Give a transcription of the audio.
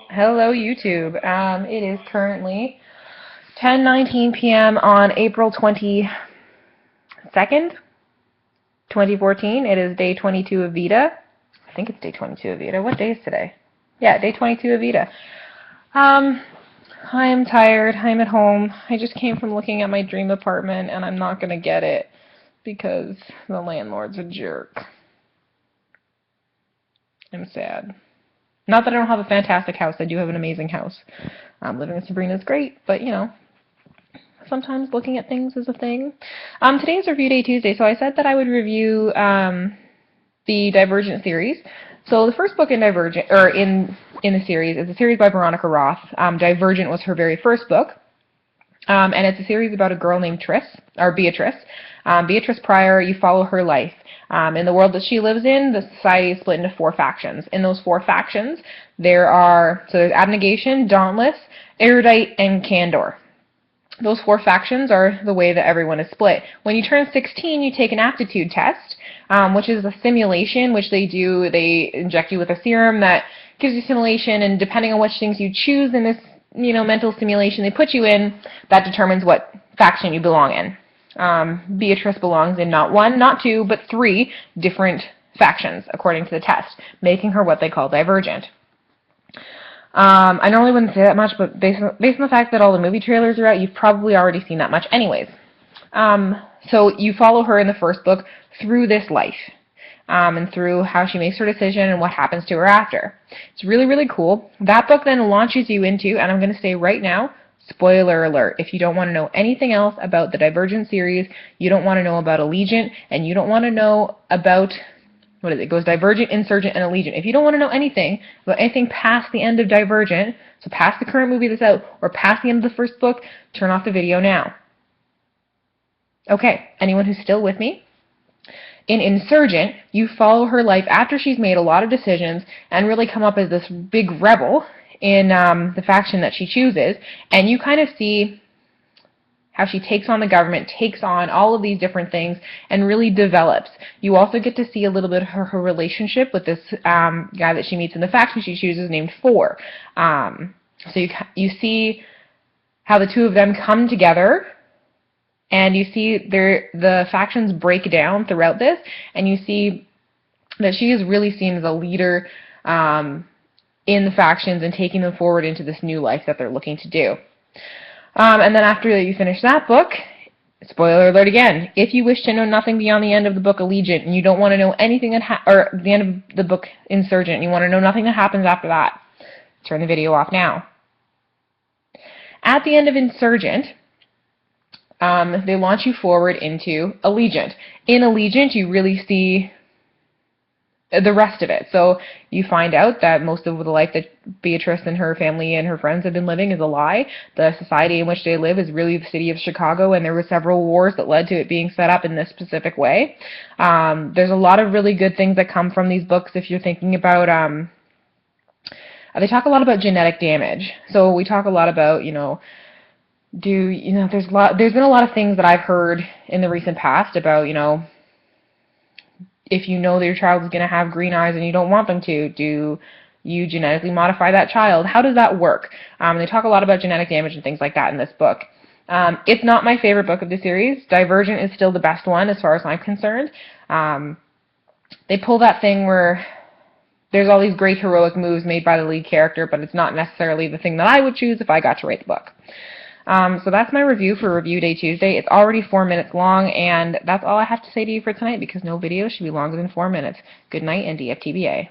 Hello, YouTube. It is currently 10:19 p.m. on April 22nd, 2014. It is day 22 of Veda. I think it's day 22 of Veda. What day is today? Yeah, day 22 of Veda. Um, I am tired. I'm at home. I just came from looking at my dream apartment, and I'm not going to get it because the landlord's a jerk. I'm sad. Not that I don't have a fantastic house. I do have an amazing house. Living with Sabrina is great, but, you know, sometimes looking at things is a thing. Today is Review Day Tuesday, so I said that I would review the Divergent series. So the first book in Divergent, or in the series, is a series by Veronica Roth. Divergent was her very first book, and it's a series about a girl named Beatrice. Beatrice Pryor, you follow her life. In the world that she lives in, the society is split into 4 factions. In those 4 factions, there's Abnegation, Dauntless, Erudite, and Candor. Those 4 factions are the way that everyone is split. When you turn 16, you take an aptitude test, which is a simulation, which they do. They inject you with a serum that gives you simulation, and depending on which things you choose in this, mental simulation they put you in, that determines what faction you belong in. Beatrice belongs in not 1, not 2, but 3 different factions, according to the test, making her what they call divergent. I normally wouldn't say that much, but based on the fact that all the movie trailers are out, you've probably already seen that much anyways. So you follow her in the first book through this life, and through how she makes her decision and what happens to her after. It's really, really cool. That book then launches you into, and I'm going to say right now, spoiler alert, if you don't want to know anything else about the Divergent series, you don't want to know about Allegiant, and you don't want to know about it goes Divergent, Insurgent, and Allegiant. If you don't want to know anything about anything past the end of Divergent, so past the current movie that's out, or past the end of the first book, turn off the video now. Okay, anyone who's still with me? In Insurgent, you follow her life after she's made a lot of decisions and really come up as this big rebel in the faction that she chooses, and you kind of see how she takes on the government, takes on all of these different things, and really develops. You also get to see a little bit of her relationship with this guy that she meets in the faction she chooses named Four. So you see how the two of them come together, and you see the factions break down throughout this, and you see that she is really seen as a leader in the factions and taking them forward into this new life that they're looking to do. And then after you finish that book, spoiler alert again, if you wish to know nothing beyond the end of the book Allegiant, and you don't want to know anything or the end of the book Insurgent, and you want to know nothing that happens after that, turn the video off now. At the end of Insurgent, they launch you forward into Allegiant. In Allegiant, you really see the rest of it. So you find out that most of the life that Beatrice and her family and her friends have been living is a lie. The society in which they live is really the city of Chicago, and there were several wars that led to it being set up in this specific way. There's a lot of really good things that come from these books if you're thinking about, they talk a lot about genetic damage. So we talk a lot about, there's been a lot of things that I've heard in the recent past about, if you know that your child is going to have green eyes and you don't want them to, do you genetically modify that child? How does that work? They talk a lot about genetic damage and things like that in this book. It's not my favorite book of the series. Divergent is still the best one as far as I'm concerned. They pull that thing where there's all these great heroic moves made by the lead character, but it's not necessarily the thing that I would choose if I got to write the book. So that's my review for Review Day Tuesday. It's already 4 minutes long, and that's all I have to say to you for tonight because no video should be longer than 4 minutes. Good night and DFTBA.